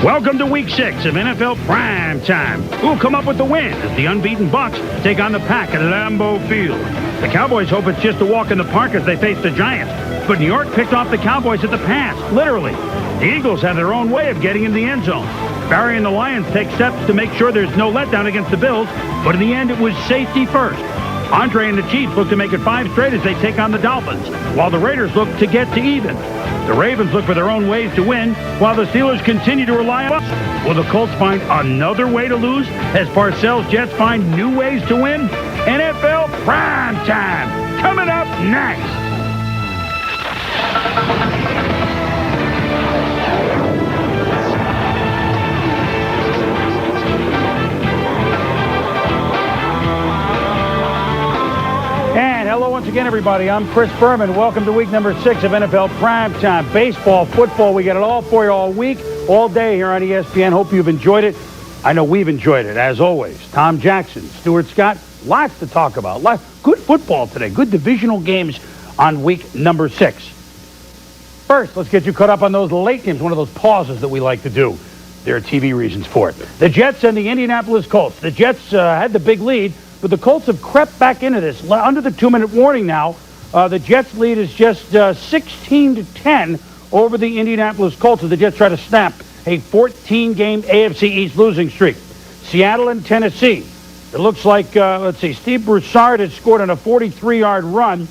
Welcome to Week 6 of NFL PrimeTime. Who will come up with the win as the unbeaten Bucs take on the Pack at Lambeau Field? The Cowboys hope it's just a walk in the park as they face the Giants, but New York picked off the Cowboys at the pass, literally. The Eagles have their own way of getting in the end zone. Barry and the Lions take steps to make sure there's no letdown against the Bills, but in the end it was safety first. Andre and the Chiefs look to make it 5 straight as they take on the Dolphins, while the Raiders look to get to even. The Ravens look for their own ways to win, while the Steelers continue to rely on us. Will the Colts find another way to lose as Parcells' Jets find new ways to win? NFL Primetime, coming up next. And hello once again, everybody. I'm Chris Berman. Welcome to week number 6 of NFL Primetime. Baseball, football, we got it all for you all week, all day here on ESPN. Hope you've enjoyed it. I know we've enjoyed it, as always. Tom Jackson, Stuart Scott, lots to talk about. Good football today. Good divisional games on week number 6. First, let's get you caught up on those late games, one of those pauses that we like to do. There are TV reasons for it. The Jets and the Indianapolis Colts. The Jets had the big lead, but the Colts have crept back into this. Under the 2-minute warning now, the Jets' lead is just 16-10 over the Indianapolis Colts as the Jets try to snap a 14-game AFC East losing streak. Seattle and Tennessee. It looks like, Steve Broussard has scored on a 43-yard run,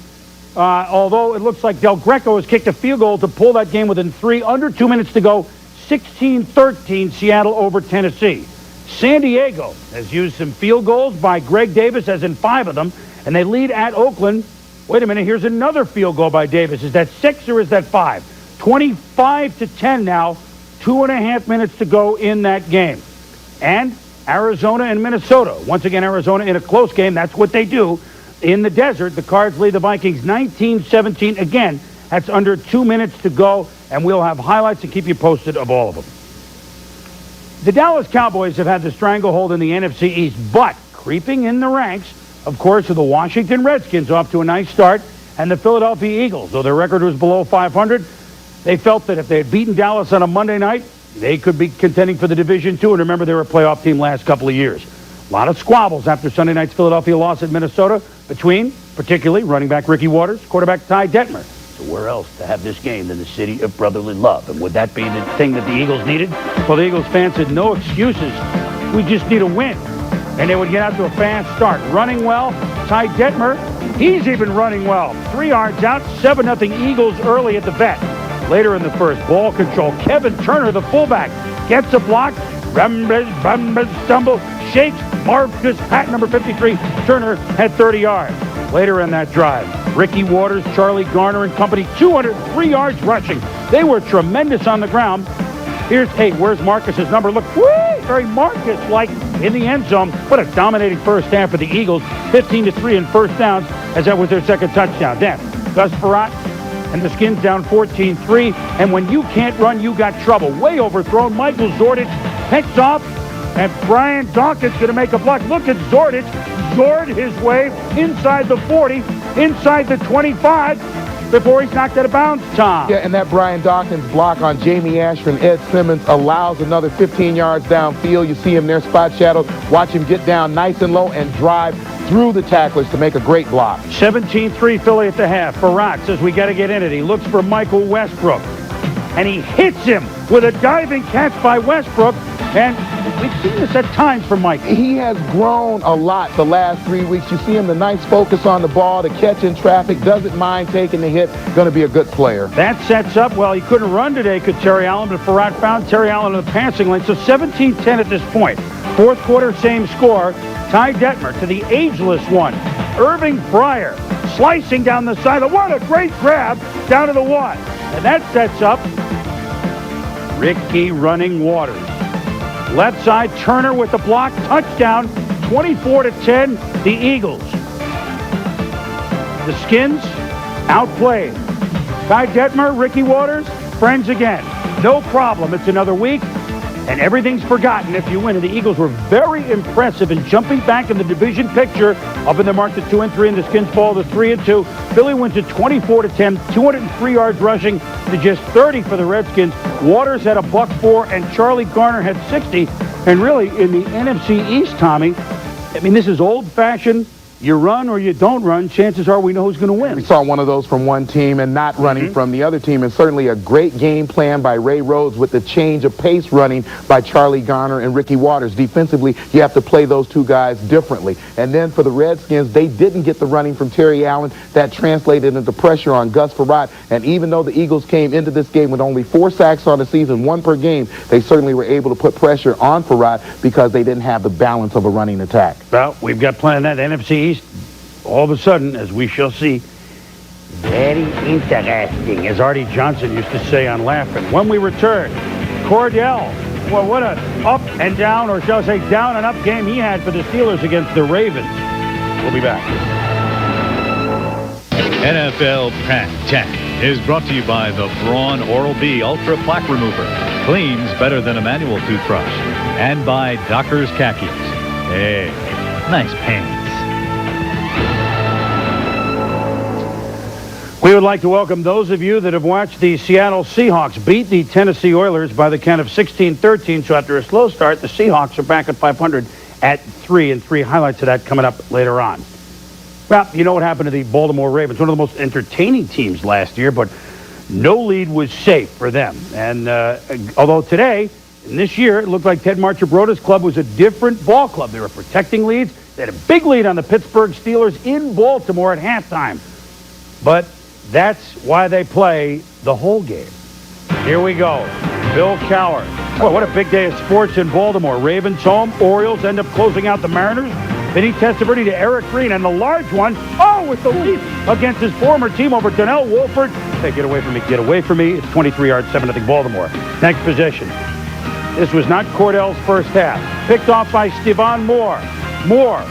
although it looks like Del Greco has kicked a field goal to pull that game within 3, under 2 minutes to go, 16-13 Seattle over Tennessee. San Diego has used some field goals by Greg Davis, as in 5 of them, and they lead at Oakland. Wait a minute, here's another field goal by Davis. Is that 6 or is that 5? 25-10 now, 2.5 minutes to go in that game. And Arizona and Minnesota. Once again, Arizona in a close game. That's what they do. In the desert, the Cards lead the Vikings 19-17. Again, that's under 2 minutes to go, and we'll have highlights and keep you posted of all of them. The Dallas Cowboys have had the stranglehold in the NFC East, but creeping in the ranks, of course, are the Washington Redskins off to a nice start, and the Philadelphia Eagles. Though their record was below 500, they felt that if they had beaten Dallas on a Monday night, they could be contending for the Division II, and remember, they were a playoff team last couple of years. A lot of squabbles after Sunday night's Philadelphia loss at Minnesota between, particularly, running back Ricky Waters, quarterback Ty Detmer. So where else to have this game than the city of brotherly love? And would that be the thing that the Eagles needed? Well, the Eagles fans said, no excuses. We just need a win. And they would get out to a fast start. Running well, Ty Detmer, he's even running well. 3 yards out, 7-0 Eagles early at the vet. Later in the first, ball control. Kevin Turner, the fullback, gets a block. Rumbles, stumble, shakes, Marcus Pat, number 53. Turner had 30 yards. Later in that drive, Ricky Waters, Charlie Garner and company, 203 yards rushing. They were tremendous on the ground. Where's Marcus's number? Look, very Marcus-like in the end zone. What a dominating first half for the Eagles. 15-3 in first downs, as that was their second touchdown. Then, Gus Frerotte and the Skins down 14-3. And when you can't run, you got trouble. Way overthrown. Michael Zordich picks off, and Brian Dawkins going to make a block. Look at Zordich. Zord his way inside the 40, inside the 25, before he's knocked out of bounds, Tom. Yeah, and that Brian Dawkins block on Jamie Asher and Ed Simmons allows another 15 yards downfield. You see him there, spot shadowed. Watch him get down nice and low and drive through the tacklers to make a great block. 17-3 Philly at the half. Frerotte says we got to get in it. He looks for Michael Westbrook, and he hits him with a diving catch by Westbrook. And we've seen this at times from Mike. He has grown a lot the last 3 weeks. You see him, the nice focus on the ball, the catch in traffic, doesn't mind taking the hit. Going to be a good player. That sets up, well, he couldn't run today, could Terry Allen, but Frerotte found Terry Allen in the passing lane. So 17-10 at this point. Fourth quarter, same score. Ty Detmer to the ageless one. Irving Fryer slicing down the sideline. What a great grab down to the 1. And that sets up Ricky running Waters. Left side, Turner with the block. Touchdown, 24-10, the Eagles. The Skins outplayed. Ty Detmer, Ricky Waters, friends again. No problem. It's another week. and everything's forgotten if you win. And the Eagles were very impressive in jumping back in the division picture. Up in the mark to 2-3, and the Skins fall to 3-2. Philly wins at 24-10, 203 yards rushing to just 30 for the Redskins. Waters had a $104, and Charlie Garner had 60. And really, in the NFC East, Tommy, I mean, this is old-fashioned. You run or you don't run, chances are we know who's going to win. We saw one of those from one team and not running from the other team, and certainly a great game plan by Ray Rhodes with the change of pace running by Charlie Garner and Ricky Waters. Defensively, you have to play those two guys differently. And then for the Redskins, they didn't get the running from Terry Allen. That translated into pressure on Gus Frerotte. And even though the Eagles came into this game with only 4 sacks on the season, 1 per game, they certainly were able to put pressure on Frerotte because they didn't have the balance of a running attack. Well, we've got plenty of that NFC East. All of a sudden, as we shall see, very interesting, as Artie Johnson used to say on Laughing. When we return, Cordell, well, what a up and down, or shall I say down and up game he had for the Steelers against the Ravens. We'll be back. NFL PrimeTime is brought to you by the Braun Oral-B Ultra Plaque Remover. Cleans better than a manual toothbrush. And by Doctor's Khakis. Hey, nice pants. We would like to welcome those of you that have watched the Seattle Seahawks beat the Tennessee Oilers by the count of 16-13. So after a slow start, the Seahawks are back at 500 at 3-3. Highlights of that coming up later on. Well, you know what happened to the Baltimore Ravens, one of the most entertaining teams last year, but no lead was safe for them. And although today, and this year, it looked like Ted Marchibroda's club was a different ball club. They were protecting leads. They had a big lead on the Pittsburgh Steelers in Baltimore at halftime. But that's why they play the whole game. Here we go. Bill Cowher. Boy, what a big day of sports in Baltimore. Ravens home. Orioles end up closing out the Mariners. Vinny Testaverde to Eric Green. And the large one, with the lead against his former team over Donnell Wolford. Hey, get away from me. Get away from me. It's 23 yards, 7-0 Baltimore. Next possession. This was not Cordell's first half. Picked off by Stevan Moore. Moore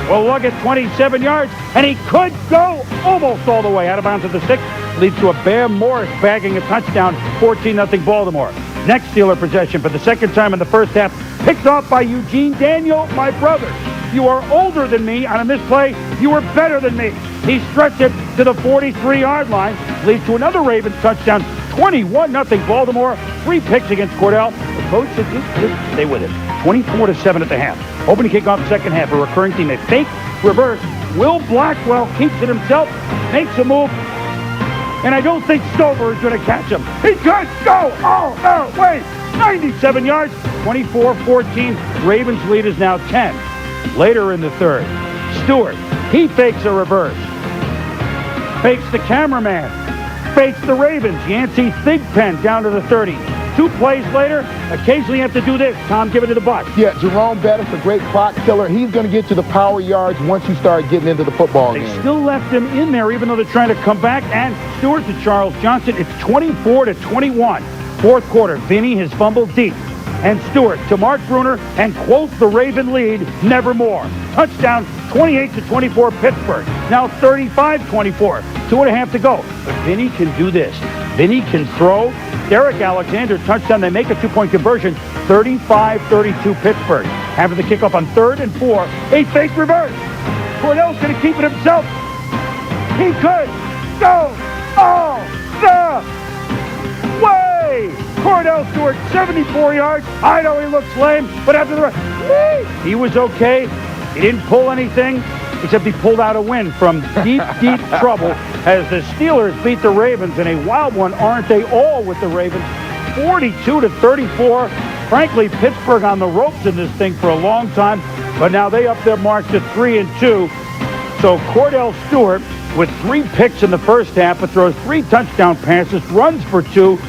will lug it 27 yards, and he could go almost all the way out of bounds at the 6. Leads to a Bam Morris bagging a touchdown, 14-0 Baltimore. Next Steeler possession for the second time in the first half. Picked off by Eugene Daniel, my brother. You are older than me, and on this play, you are better than me. He stretched it to the 43-yard line. Leads to another Ravens touchdown, 21-0 Baltimore. 3 picks against Cordell. The coach said, just stay with it. 24-7 at the half. Opening kickoff second half. A recurring team. A fake reverse. Will Blackwell keeps it himself. Makes a move. And I don't think Stover is going to catch him. He could go. Oh, no, wait. 97 yards. 24-14. Ravens lead is now 10. Later in the third, Stewart. He fakes a reverse. Fakes the cameraman. Fakes the Ravens. Yancey Thigpen down to the 30. 2 plays later, occasionally you have to do this. Tom, give it to the Bucs. Yeah, Jerome Bettis, a great clock killer. He's going to get you the power yards once you start getting into the football game. They still left him in there, even though they're trying to come back. And Stewart to Charles Johnson. It's 24-21. Fourth quarter, Vinny has fumbled deep. And Stewart to Mark Bruner and quote the Raven lead, nevermore. Touchdown, 28-24 Pittsburgh. Now 35-24. 2.5 to go. But Vinny can do this. Vinny can throw. Derek Alexander, touchdown. They make a 2-point conversion. 35-32 Pittsburgh. After the kickoff on 3rd and 4, a fake reverse. Cordell's going to keep it himself. He could go all the way. Cordell Stewart, 74 yards. I know he looks lame, but after the run, he was okay. He didn't pull anything, except he pulled out a win from deep, deep trouble as the Steelers beat the Ravens in a wild one. Aren't they all with the Ravens? 42-34. Frankly, Pittsburgh on the ropes in this thing for a long time, but now they up their mark to 3-2. So Cordell Stewart with 3 picks in the first half, but throws 3 touchdown passes, runs for 2.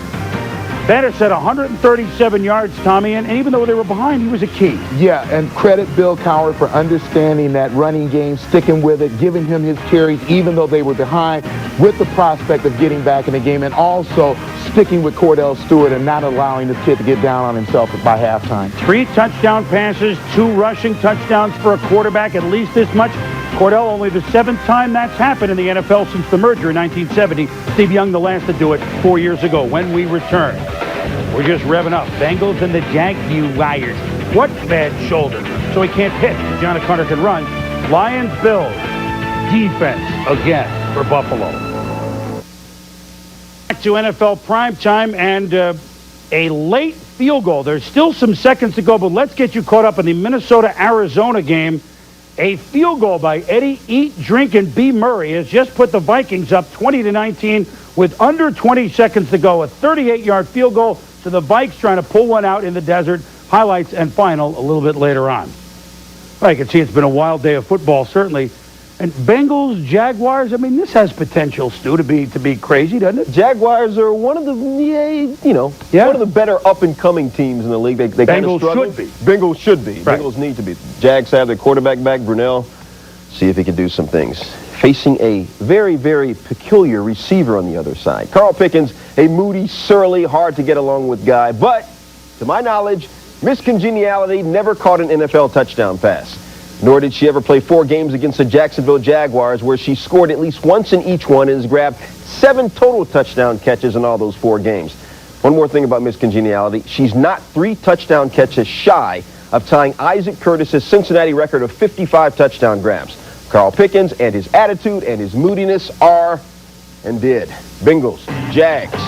Bettis had 137 yards, Tommy, and even though they were behind, he was a key. Yeah, and credit Bill Cowher for understanding that running game, sticking with it, giving him his carries, even though they were behind, with the prospect of getting back in the game, and also sticking with Cordell Stewart and not allowing this kid to get down on himself by halftime. 3 touchdown passes, 2 rushing touchdowns for a quarterback, at least this much. Cordell only the 7th time that's happened in the NFL since the merger in 1970. Steve Young the last to do it 4 years ago. When we return, We're just revving up. Bengals and the Jaguars. What bad shoulder? So he can't hit. John O'Connor can run. Lions, Bills. Defense again for Buffalo. Back to NFL primetime and a late field goal. There's still some seconds to go, but let's get you caught up in the Minnesota-Arizona game. A field goal by Eddie Eat, Drink, and B. Murray has just put the Vikings up 20-19 with under 20 seconds to go. A 38-yard field goal to the Vikes trying to pull one out in the desert. Highlights and final a little bit later on. Well, you can see it's been a wild day of football, certainly. And Bengals, Jaguars, I mean, this has potential, Stu, to be crazy, doesn't it? Jaguars are one of the, one of the better up-and-coming teams in the league. They kind of struggle. Should be. Bengals should be. Right. Bengals need to be. Jags have their quarterback back, Brunell. See if he can do some things. Facing a very, very peculiar receiver on the other side. Carl Pickens, a moody, surly, hard-to-get-along with guy. But, to my knowledge, miscongeniality never caught an NFL touchdown pass. Nor did she ever play 4 games against the Jacksonville Jaguars, where she scored at least once in each one and has grabbed 7 total touchdown catches in all those 4 games. One more thing about miscongeniality. She's not 3 touchdown catches shy of tying Isaac Curtis's Cincinnati record of 55 touchdown grabs. Carl Pickens and his attitude and his moodiness are and did. Bengals, Jags.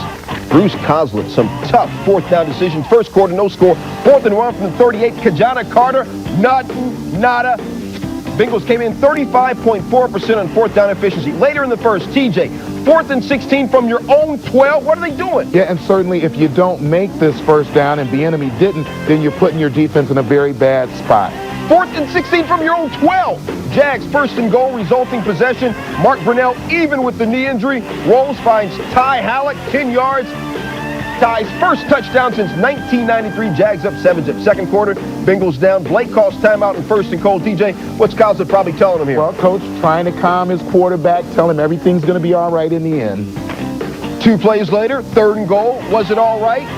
Bruce Coslett, some tough 4th down decisions. First quarter, no score. 4th and 1 from the 38. Kajana Carter, nothing, nada. Bengals came in 35.4% on 4th down efficiency. Later in the first, TJ, 4th and 16 from your own 12. What are they doing? Yeah, and certainly if you don't make this first down and the enemy didn't, then you're putting your defense in a very bad spot. 4th and 16 from your own 12. Jags first and goal, resulting possession. Mark Brunell even with the knee injury. Rose finds Ty Halleck, 10 yards. Ty's first touchdown since 1993. Jags up 7-zip. Second quarter, Bengals down. Blake calls timeout in first and goal. TJ, what's Coslett probably telling him here? Well, Coach trying to calm his quarterback, tell him everything's going to be all right in the end. 2 plays later, 3rd and goal. Was it all right?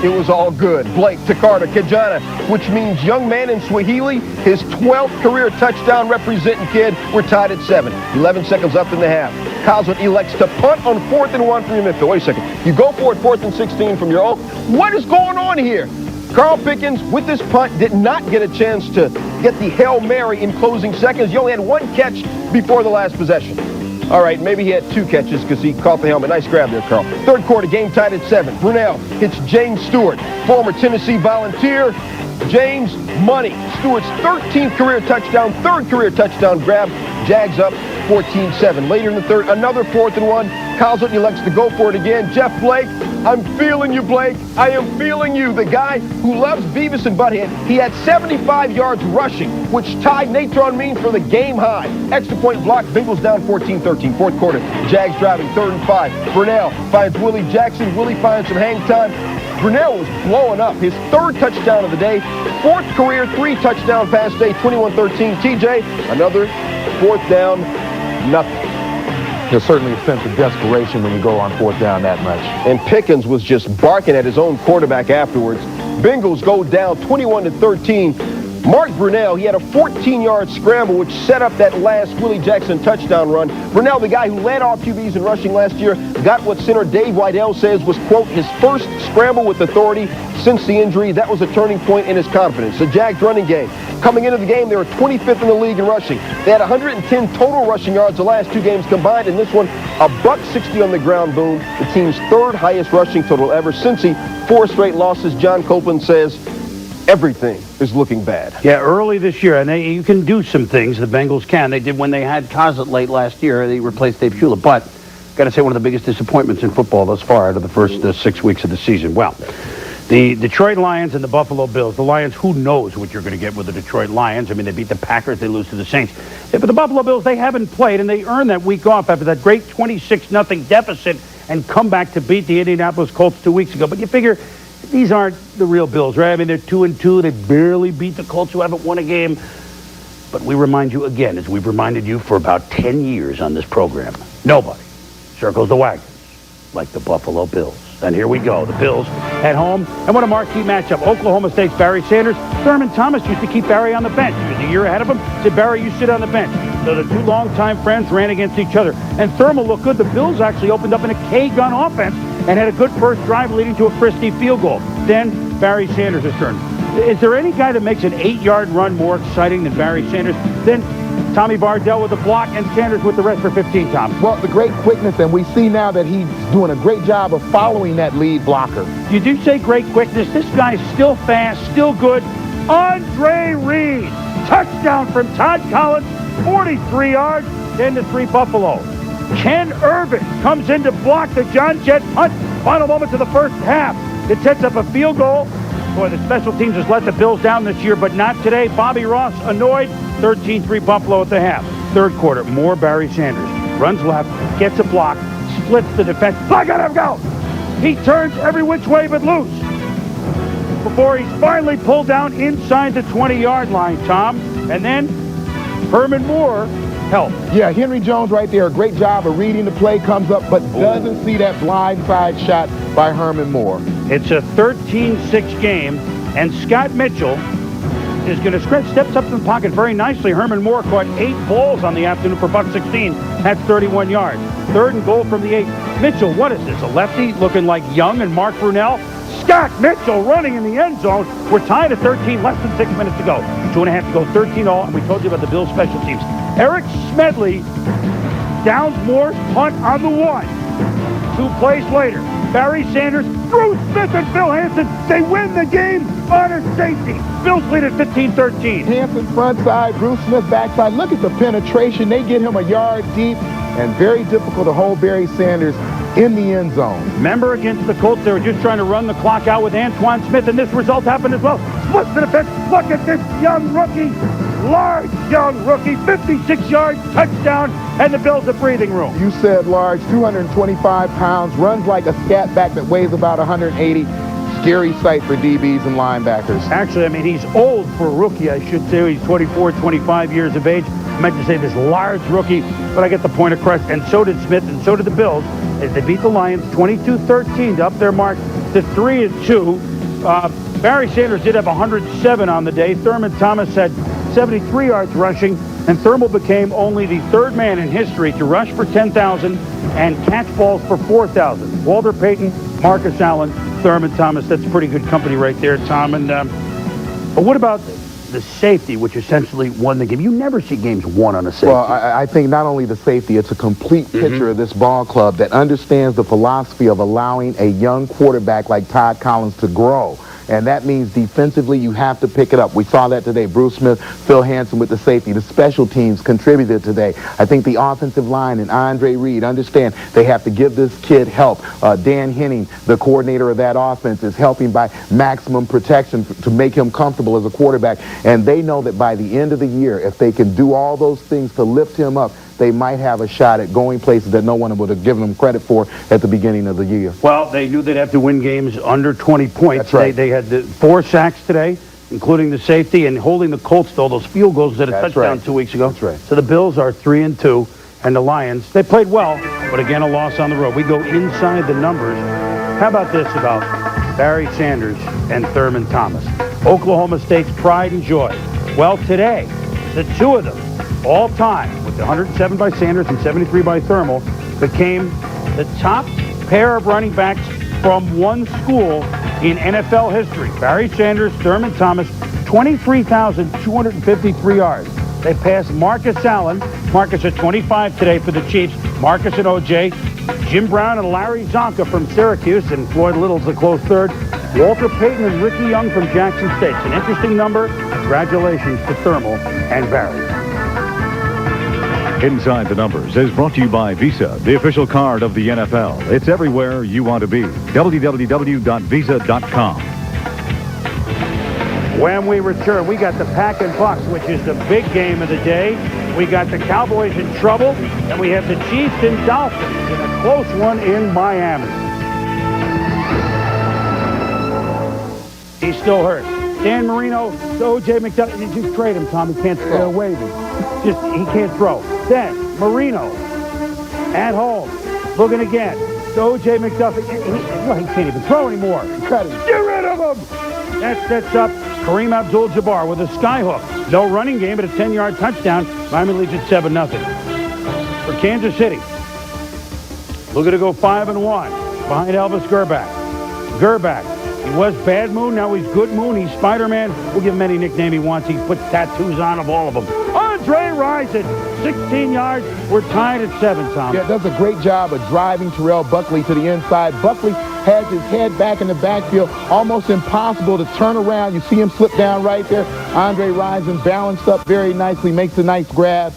It was all good. Blake to Carter, Kajana, which means young man in Swahili, his 12th career touchdown representing kid. We're tied at 7. 11 seconds left in the half. Coslett elects to punt on 4th and 1 from your midfield. Wait a second. You go for it 4th and 16 from your own. What is going on here? Carl Pickens, with this punt, did not get a chance to get the Hail Mary in closing seconds. He only had 1 catch before the last possession. All right, maybe he had 2 catches because he caught the helmet. Nice grab there, Carl. 3rd quarter, game tied at 7. Brunell hits James Stewart, former Tennessee Volunteer. James Money, Stewart's 13th career touchdown, 3rd career touchdown grab. Jags up 14-7. Later in the 3rd, another 4th and 1. Coslett elects to go for it again. Jeff Blake, I'm feeling you, Blake. I am feeling you. The guy who loves Beavis and Butthead. He had 75 yards rushing, which tied Natron Means for the game high. Extra point block. Bengals down 14-13. 4th quarter. Jags driving 3rd and 5. Brunell finds Willie Jackson. Willie finds some hang time. Brunell was blowing up. His 3rd touchdown of the day. 4th career 3 touchdown pass day. 21-13. TJ, another 4th down. Nothing. There's certainly a sense of desperation when you go on 4th down that much. And Pickens was just barking at his own quarterback afterwards. Bengals go down 21-13. Mark Brunell, he had a 14-yard scramble, which set up that last Willie Jackson touchdown run. Brunell, the guy who led all QBs in rushing last year, got what center Dave Weidel says was, quote, his first scramble with authority since the injury. That was a turning point in his confidence. The Jags running game. Coming into the game, they were 25th in the league in rushing. They had 110 total rushing yards the last 2 games combined. In this one, a $160 on the ground, boom. The team's 3rd highest rushing total ever. Cincy, 4 straight losses. John Copeland says everything is looking bad. Yeah, early this year, and you can do some things. The Bengals can. They did when they had Coslett late last year. They replaced Dave Shula. But, got to say, one of the biggest disappointments in football thus far out of the first 6 weeks of the season. Well, the Detroit Lions and the Buffalo Bills. The Lions, who knows what you're going to get with the Detroit Lions. I mean, they beat the Packers. They lose to the Saints. Yeah, but the Buffalo Bills, they haven't played, and they earned that week off after that great 26-0 deficit and come back to beat the Indianapolis Colts 2 weeks ago. But you figure these aren't the real Bills, right? I mean, they're 2-2. They barely beat the Colts, who haven't won a game. But we remind you again, as we've reminded you for about 10 years on this program, nobody circles the wagons like the Buffalo Bills. And here we go. The Bills at home. And what a marquee matchup. Oklahoma State's Barry Sanders. Thurman Thomas used to keep Barry on the bench. He was a year ahead of him. Said, Barry, you sit on the bench. So the 2 longtime friends ran against each other. And Thurman looked good. The Bills actually opened up in a K-gun offense. and had a good first drive leading to a Christie field goal. Then Barry Sanders' turn. Is there any guy that makes an 8-yard run more exciting than Barry Sanders? Then Tommy Bardell with the block and Sanders with the rest for 15, Tom. Well, the great quickness, and we see now that he's doing a great job of following that lead blocker. You do say great quickness. This guy's still fast, still good. Andre Reed, touchdown from Todd Collins, 43 yards, 10-3 Buffalo. Ken Irvin comes in to block the John Jett punt. Final moments of the first half. It sets up a field goal. Boy, the special teams has let the Bills down this year, but not today. Bobby Ross annoyed. 13-3 Buffalo at the half. Third quarter, more Barry Sanders. Runs left, gets a block, splits the defense. I got him go! He turns every which way but loose. Before he's finally pulled down inside the 20-yard line, Tom. And then Herman Moore helped. Yeah, Henry Jones right there. A great job of reading the play, comes up, but doesn't see that blindside shot by Herman Moore. It's a 13-6 game, and Scott Mitchell is going to steps up in the pocket very nicely. Herman Moore caught 8 balls on the afternoon for $116. That's 31 yards. Third and goal from the 8. Mitchell, what is this, a lefty looking like Young and Mark Brunell? Scott Mitchell running in the end zone. We're tied at 13, less than 6 minutes to go. 2.5 to go, 13-all, and we told you about the Bills special teams. Eric Smedley downs Moore's punt on the 1. 2 plays later, Barry Sanders, Bruce Smith, and Phil Hansen. They win the game on a safety. Bills lead at 15-13. Hansen front side, Bruce Smith backside. Look at the penetration. They get him a yard deep, and very difficult to hold Barry Sanders in the end zone. Remember against the Colts, they were just trying to run the clock out with Antoine Smith, and this result happened as well. Splits the defense. Look at this young rookie, large young rookie, 56-yard touchdown, and the Bills have breathing room. You said large, 225 pounds, runs like a scat back that weighs about 180. Scary sight for DBs and linebackers. Actually, I mean, he's old for a rookie, I should say. He's 24, 25 years of age. I meant to say this large rookie, but I get the point across. And so did Smith, and so did the Bills, as they beat the Lions 22-13 to up their mark to 3-2. Barry Sanders did have 107 on the day. Thurman Thomas had 73 yards rushing, and Thermal became only the third man in history to rush for 10,000 and catch balls for 4,000. Walter Payton, Marcus Allen, Thurman Thomas. That's pretty good company right there, Tom. And but what about the safety, which essentially won the game? You never see games won on a safety. Well, I think not only the safety, it's a complete picture of this ball club that understands the philosophy of allowing a young quarterback like Todd Collins to grow. And that means defensively you have to pick it up. We saw that today. Bruce Smith, Phil Hansen with the safety. The special teams contributed today. I think the offensive line and Andre Reed understand they have to give this kid help. Dan Henning, the coordinator of that offense, is helping by maximum protection to make him comfortable as a quarterback. And they know that by the end of the year, if they can do all those things to lift him up, they might have a shot at going places that no one would have given them credit for at the beginning of the year. Well, they knew they'd have to win games under 20 points. That's right. They had 4 sacks today, including the safety, and holding the Colts to all those field goals that a touchdown 2 weeks ago. That's right. So the Bills are 3-2, and the Lions, they played well, but again, a loss on the road. We go inside the numbers. How about this about Barry Sanders and Thurman Thomas? Oklahoma State's pride and joy. Well, today, the two of them, all time, with 107 by Sanders and 73 by Thermal, became the top pair of running backs from one school in NFL history. Barry Sanders, Thurman Thomas, 23,253 yards. They passed Marcus Allen. Marcus at 25 today for the Chiefs. Marcus and O.J., Jim Brown and Larry Zonka from Syracuse, and Floyd Little's a close third. Walter Payton and Ricky Young from Jackson State. It's an interesting number. Congratulations to Thermal and Barry. Inside the Numbers is brought to you by Visa, the official card of the NFL. It's everywhere you want to be. www.visa.com. When we return, we got the Pack and Bucks, which is the big game of the day. We got the Cowboys in trouble, and we have the Chiefs and Dolphins in a close one in Miami. He's still hurt. Dan Marino, O.J. McDuffie. Just trade him, Tom. He can't throw. Wave him. He can't throw. Then Marino at home, looking again. O.J. McDuffie. He can't even throw anymore. Cut him. Get rid of him. That sets up Kareem Abdul-Jabbar with a skyhook. No running game, but a 10-yard touchdown. Miami leads at 7-0. For Kansas City, looking to go 5-1. behind Elvis Gerbach. Gerbach. He was Bad Moon, now he's Good Moon. He's Spider-Man. We'll give him any nickname he wants. He puts tattoos on of all of them. Andre Rison, 16 yards. We're tied at 7, Tom. Yeah, does a great job of driving Terrell Buckley to the inside. Buckley has his head back in the backfield. Almost impossible to turn around. You see him slip down right there. Andre Rison balanced up very nicely, makes a nice grab.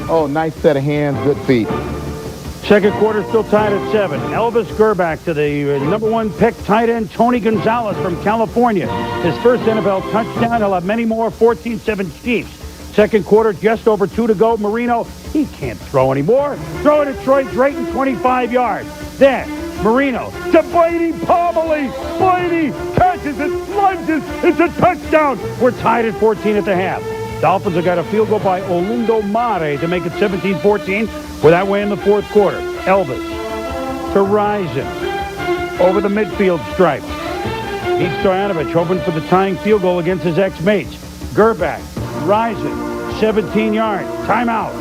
Oh, nice set of hands, good feet. Second quarter still tied at 7. Elvis Gerbach to the number 1 pick tight end Tony Gonzalez from California. His first NFL touchdown. He'll have many more. 14-7 Chiefs. Second quarter, just over 2 to go. Marino, he can't throw anymore. Throw it to Troy Drayton, 25 yards. Then Marino to Blaney Pomeroy. Blaney catches it, lunges. It's a touchdown. We're tied at 14 at the half. Dolphins have got a field goal by Olindo Mare to make it 17-14. We're that way in the fourth quarter. Elvis to Rison over the midfield stripe. Pete Stoyanovich hoping for the tying field goal against his ex-mates. Gerbach, Rison, 17 yards. Timeout.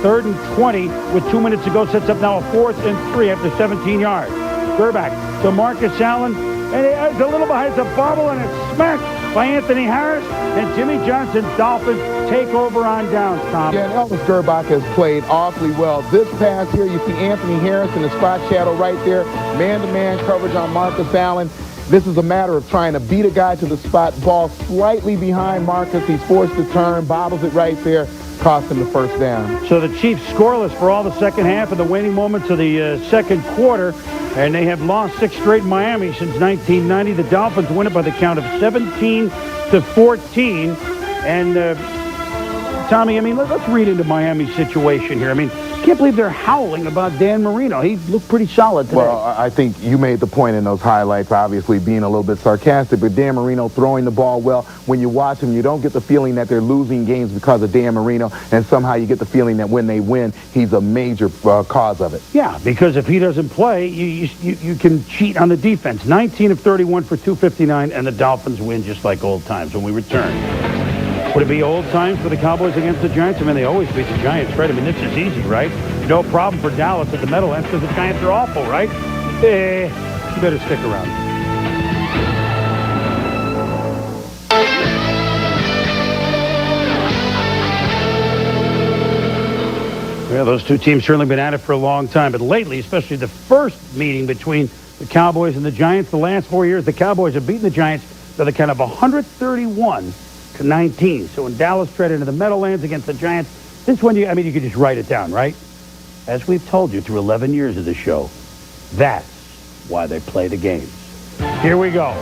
3rd and 20 with 2 minutes to go. Sets up now a 4th and 3 after 17 yards. Gerbach to Marcus Allen. And it's a little behind the bobble, and it's smacked by Anthony Harris. And Jimmy Johnson, Dolphins take over on downs, Tom. Yeah, and Elvis Gerbach has played awfully well. This pass here, you see Anthony Harris in the spot shadow right there. Man-to-man coverage on Marcus Allen. This is a matter of trying to beat a guy to the spot. Ball slightly behind Marcus. He's forced to turn, bobbles it right there. Cost him the first down. So the Chiefs scoreless for all the second half and the waning moments of the second quarter. And they have lost 6 straight in Miami since 1990. The Dolphins win it by the count of 17-14. And, Tommy, I mean, let's read into Miami's situation here. I mean, I can't believe they're howling about Dan Marino. He looked pretty solid today. Well, I think you made the point in those highlights, obviously being a little bit sarcastic, but Dan Marino throwing the ball well. When you watch him, you don't get the feeling that they're losing games because of Dan Marino, and somehow you get the feeling that when they win, he's a major cause of it. Yeah, because if he doesn't play, you can cheat on the defense. 19 of 31 for 259, and the Dolphins win just like old times when we return. Would it be old times for the Cowboys against the Giants? I mean, they always beat the Giants, right? I mean, this is easy, right? No problem for Dallas at the Meadowlands because the Giants are awful, right? You better stick around. Well, those two teams certainly been at it for a long time, but lately, especially the first meeting between the Cowboys and the Giants, the last 4 years, the Cowboys have beaten the Giants by the count of 131-19. So when Dallas tread into the Meadowlands against the Giants, this one, you could just write it down, right? As we've told you through 11 years of the show, that's why they play the games. Here we go.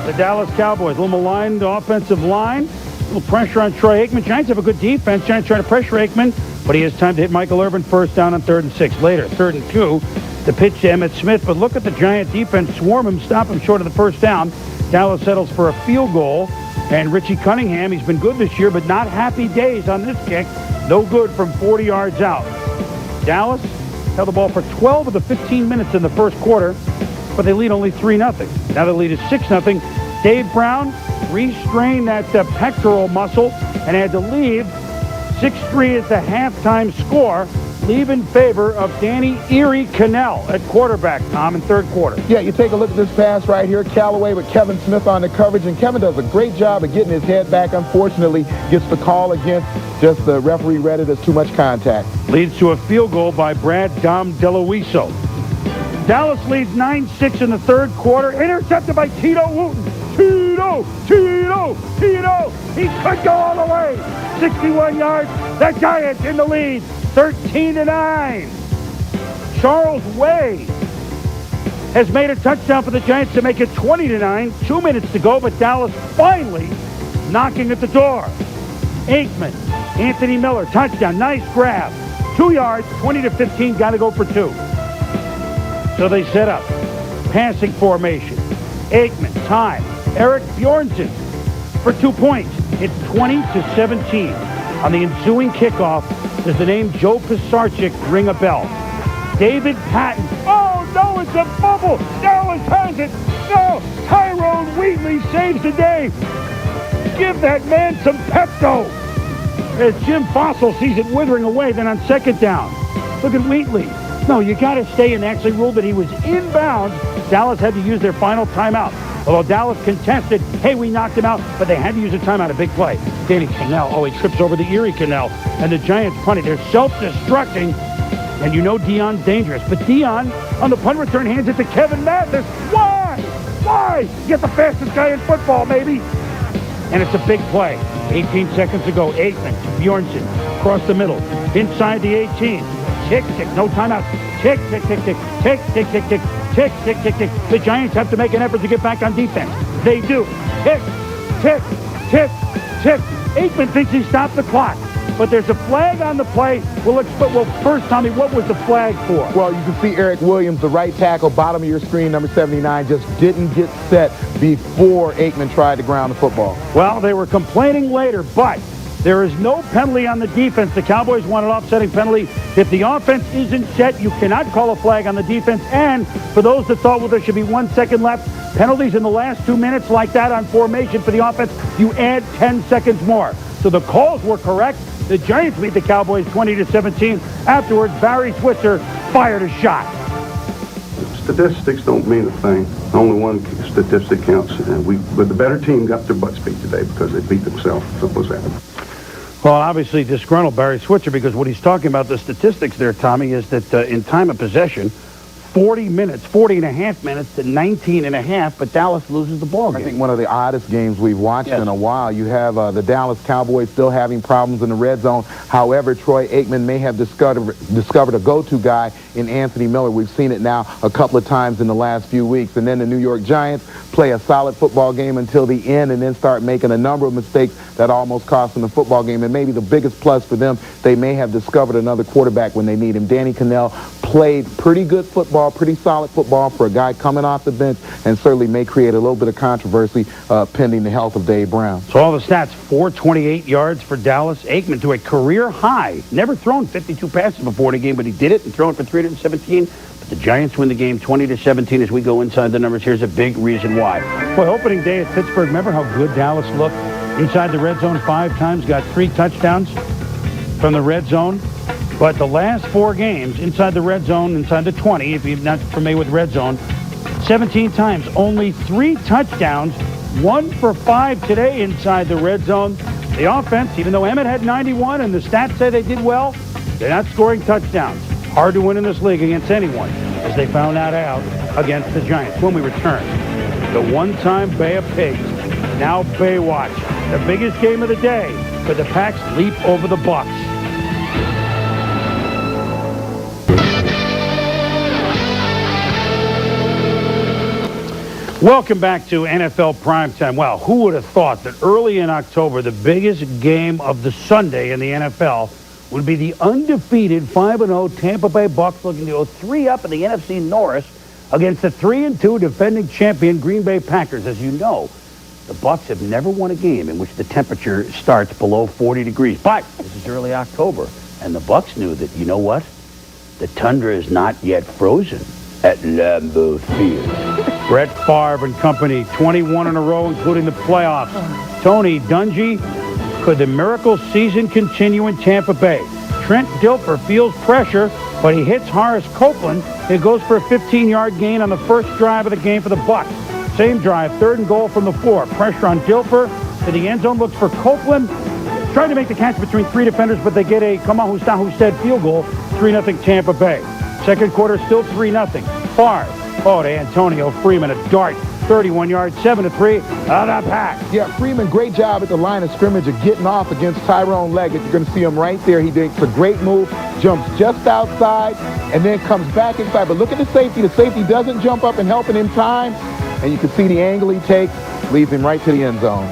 The Dallas Cowboys, a little maligned offensive line, a little pressure on Troy Aikman. Giants have a good defense. Giants trying to pressure Aikman, but he has time to hit Michael Irvin first down on 3rd and 6. Later, 3rd and 2, the pitch to Emmitt Smith. But look at the Giant defense swarm him, stop him short of the first down. Dallas settles for a field goal. And Richie Cunningham, he's been good this year, but not happy days on this kick. No good from 40 yards out. Dallas held the ball for 12 of the 15 minutes in the first quarter, but they lead only 3-0. Now the lead is 6-0. Dave Brown restrained that pectoral muscle and had to leave. 6-3 is the halftime score. Leave in favor of Danny Erie Cannell at quarterback, Tom, in 3rd quarter. Yeah, you take a look at this pass right here. Callaway with Kevin Smith on the coverage, and Kevin does a great job of getting his head back. Unfortunately, gets the call against. Just the referee read it as too much contact. Leads to a field goal by Brad Dom DeLuiso. Dallas leads 9-6 in the 3rd quarter. Intercepted by Tito Wooten. Tito! He could go all the way. 61 yards. The Giants in the lead. 13-9. Charles Way has made a touchdown for the Giants to make it 20-9. 2 minutes to go, but Dallas finally knocking at the door. Aikman, Anthony Miller, touchdown. Nice grab. 2 yards, 20-15. Got to go for 2. So they set up. Passing formation. Aikman, time. Eric Bjornsson for 2 points. It's 20-17. On the ensuing kickoff, does the name Joe Pisarcik ring a bell? David Patton. Oh, no, it's a bubble. Dallas has it. No, Tyrone Wheatley saves the day. Give that man some Pepto. As Jim Fossil sees it withering away, then on 2nd down. Look at Wheatley. No, you got to stay and actually ruled that he was inbounds. Dallas had to use their final timeout. Although Dallas contested, hey, we knocked him out, but they had to use a timeout, a big play. Danny Cannell, he trips over the Erie Canal, and the Giants punted. They're self-destructing, and you know Deion's dangerous. But Deion, on the punt return, hands it to Kevin Mathis. Why? Why? Get the fastest guy in football, maybe. And it's a big play. 18 seconds to go. Aikman, Bjornsson, across the middle, inside the 18. Tick, tick, no timeout. Tick, tick, tick, tick, tick, tick, tick, tick, tick, tick, tick, tick. The Giants have to make an effort to get back on defense. They do. Tick, tick, tick, tick. Aikman thinks he stopped the clock, but there's a flag on the play. Well, first, Tommy, what was the flag for? Well, you can see Eric Williams, the right tackle, bottom of your screen, number 79, just didn't get set before Aikman tried to ground the football. Well, they were complaining later, but there is no penalty on the defense. The Cowboys want an offsetting penalty. If the offense isn't set, you cannot call a flag on the defense. And for those that thought, well, there should be 1 second left, penalties in the last 2 minutes like that on formation for the offense, you add 10 seconds more. So the calls were correct. The Giants beat the Cowboys 20-17. Afterwards, Barry Switzer fired a shot. Statistics don't mean a thing. Only one statistic counts. But the better team got their butts beat today because they beat themselves. Simple as that. Well, obviously disgruntled Barry Switzer, because what he's talking about, the statistics there, Tommy, is that in time of possession, 40 and a half minutes to 19 and a half, but Dallas loses the ball game. I think one of the oddest games we've watched in a while. You have the Cowboys still having problems in the red zone. However, Troy Aikman may have discovered a go-to guy in Anthony Miller. We've seen it now a couple of times in the last few weeks. And then the New York Giants play a solid football game until the end and then start making a number of mistakes that almost cost them the football game. And maybe the biggest plus for them, they may have discovered another quarterback when they need him. Danny Cannell played pretty good football, pretty solid football for a guy coming off the bench, and certainly may create a little bit of controversy pending the health of Dave Brown. So all the stats, 428 yards for Dallas. Aikman to a career high. Never thrown 52 passes before in a game, but he did it and thrown for 317. But the Giants win the game 20-17 as we go inside the numbers. Here's a big reason why. Boy, opening day at Pittsburgh, remember how good Dallas looked? Inside the red zone 5 times, got 3 touchdowns from the red zone. But the last 4 games inside the red zone, inside the 20, if you're not familiar with red zone, 17 times, only 3 touchdowns, 1 for 5 today inside the red zone. The offense, even though Emmett had 91 and the stats say they did well, they're not scoring touchdowns. Hard to win in this league against anyone, as they found that out against the Giants. When we return, the one-time Bay of Pigs, now Baywatch, the biggest game of the day, but the Packs leap over the Bucs. Welcome back to NFL Primetime. Wow, who would have thought that early in October, the biggest game of the Sunday in the NFL would be the undefeated 5-0 Tampa Bay Bucs looking to go 3-up in the NFC North against the 3-2 defending champion Green Bay Packers. As you know, the Bucs have never won a game in which the temperature starts below 40 degrees. But this is early October, and the Bucs knew that, you know what? The tundra is not yet frozen at Lambeau Field. Brett Favre and company, 21 in a row, including the playoffs. Tony Dungy, could the miracle season continue in Tampa Bay? Trent Dilfer feels pressure, but he hits Horace Copeland. It goes for a 15-yard gain on the first drive of the game for the Bucs. Same drive, 3rd and goal from the 4. Pressure on Dilfer to the end zone, looks for Copeland. Trying to make the catch between 3 defenders, but they get a Husted field goal, 3-0 Tampa Bay. Second quarter, still 3-0. Favre. Oh, to Antonio Freeman, a dart. 31 yards, 7-3 out of the Pack. Yeah, Freeman, great job at the line of scrimmage of getting off against Tyrone Leggett. You're going to see him right there. He makes a great move, jumps just outside, and then comes back inside. But look at the safety. The safety doesn't jump up and help him in time. And you can see the angle he takes, leads him right to the end zone.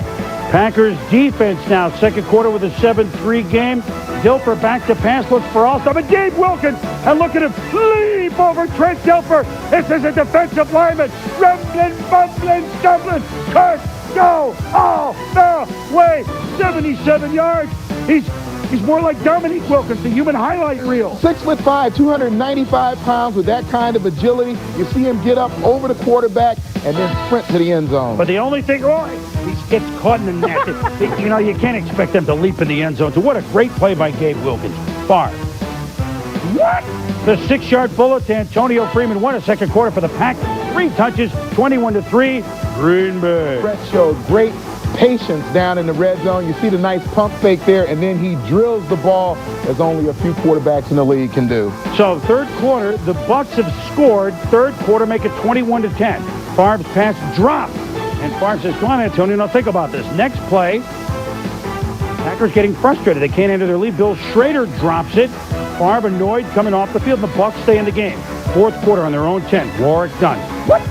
Packers defense now, second quarter with a 7-3 game. Dilfer back to pass, looks for all-star, but Gabe Wilkins, and look at him leap over Trent Dilfer. This is a defensive lineman, rumbling, bumbling, stumbling, cut, go, all the way, 77 yards. He's more like Dominique Wilkins, the human highlight reel. 6'5", 295 pounds with that kind of agility. You see him get up over the quarterback and then sprint to the end zone. But the only thing, he gets caught in the net. You can't expect them to leap in the end zone. So what a great play by Gabe Wilkins. Favre. What? The 6-yard bullet to Antonio Freeman. What a second quarter for the Pack. 3 touches, 21-3, Green Bay. Brett showed great patience down in the red zone. You see the nice pump fake there, and then he drills the ball as only a few quarterbacks in the league can do. So third quarter, the Bucs have scored. Third quarter, make it 21-10. Favre's pass dropped. And Favre says, come on, Antonio, now think about this. Next play, Packers getting frustrated. They can't enter their lead. Bill Schrader drops it. Favre annoyed coming off the field. And the Bucs stay in the game. Fourth quarter on their own 10. Warwick done. What?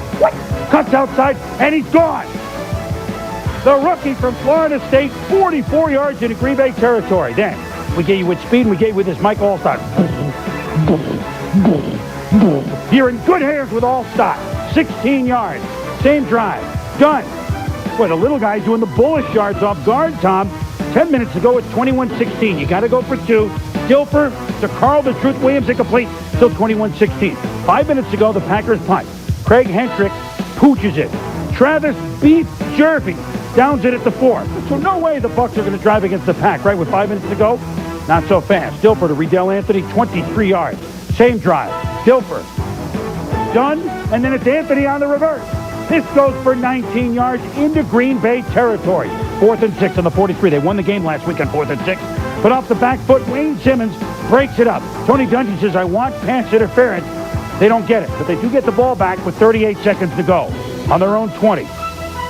Cuts outside, and he's gone. The rookie from Florida State, 44 yards into Green Bay territory. Then we get you with speed, and we get you with this Mike Allstott. You're in good hands with Allstott. 16 yards. Same drive. Done. Boy, the little guy's doing the bullish yards off guard, Tom. 10 minutes ago, it's 21-16. You got to go for 2. Dilfer to Carl the Truth Williams, incomplete. Still 21-16. 5 minutes ago, the Packers punt. Craig Hendrick pooches it. Travis Beef Jervy downs it at the 4. So no way the Bucs are going to drive against the Pack, right, with 5 minutes to go? Not so fast. Dilfer to Riddell Anthony, 23 yards. Same drive. Dilfer. Done, and then it's Anthony on the reverse. This goes for 19 yards into Green Bay territory. 4th and 6 on the 43. They won the game last week on 4th and 6. But off the back foot, Wayne Simmons breaks it up. Tony Dungy says, I want pass interference. They don't get it, but they do get the ball back with 38 seconds to go on their own 20.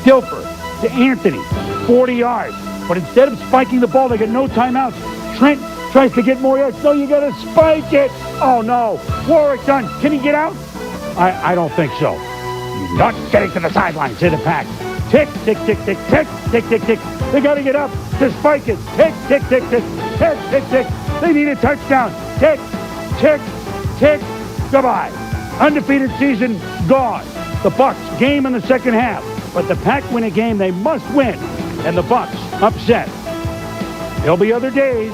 Dilfer to Anthony, 40 yards. But instead of spiking the ball, they get no timeouts. Trent tries to get more yards. No, you got to spike it. Oh, no. Warwick done. Can he get out? I don't think so. Not getting to the sideline, say the Pack. Tick, tick, tick, tick, tick, tick, tick, tick. They got to get up to spike it. Tick, tick, tick, tick, tick, tick, tick. They need a touchdown. Tick, tick, tick. Goodbye. Undefeated season gone. The Bucs game in the second half. But the Pack win a game they must win. And the Bucs upset. There'll be other days,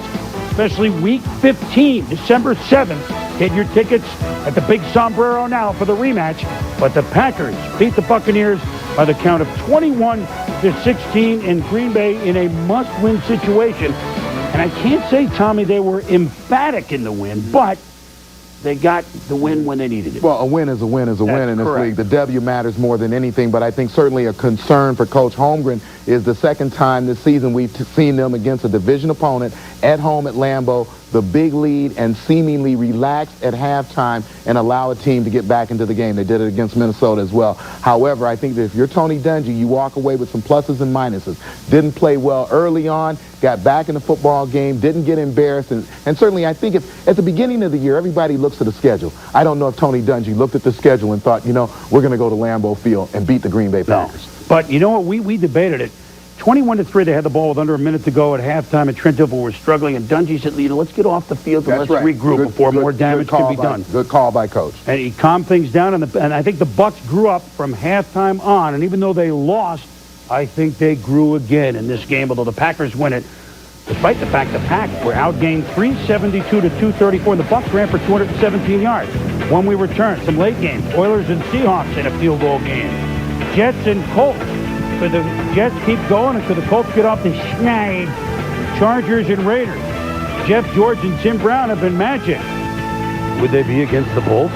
especially week 15, December 7th. Get your tickets at the Big Sombrero now for the rematch. But the Packers beat the Buccaneers by the count of 21-16 in Green Bay in a must-win situation. And I can't say, Tommy, they were emphatic in the win, but they got the win when they needed it. Well, a win is a win is a win in this league. The W matters more than anything, but I think certainly a concern for Coach Holmgren is the second time this season we've seen them against a division opponent at home at Lambeau, the big lead, and seemingly relax at halftime and allow a team to get back into the game. They did it against Minnesota as well. However, I think that if you're Tony Dungy, you walk away with some pluses and minuses. Didn't play well early on, got back in the football game, didn't get embarrassed, and certainly I think if at the beginning of the year, everybody looks at the schedule. I don't know if Tony Dungy looked at the schedule and thought, you know, we're going to go to Lambeau Field and beat the Green Bay Packers. No. But you know what? We debated it. 21-3, they had the ball with under a minute to go at halftime, and Trent Dilfer was struggling, and Dungy said, let's get off the field and let's regroup before more damage can be done. Good call by Coach. And he calmed things down, and I think the Bucs grew up from halftime on, and even though they lost, I think they grew again in this game, although the Packers win it, despite the fact the Pack were outgained 372-234, and the Bucs ran for 217 yards. When we returned, some late games, Oilers and Seahawks in a field goal game. Jets and Colts. Could the Jets keep going, and could the Colts get off the schneid? Chargers and Raiders. Jeff George and Tim Brown have been magic. Would they be against the Bolts?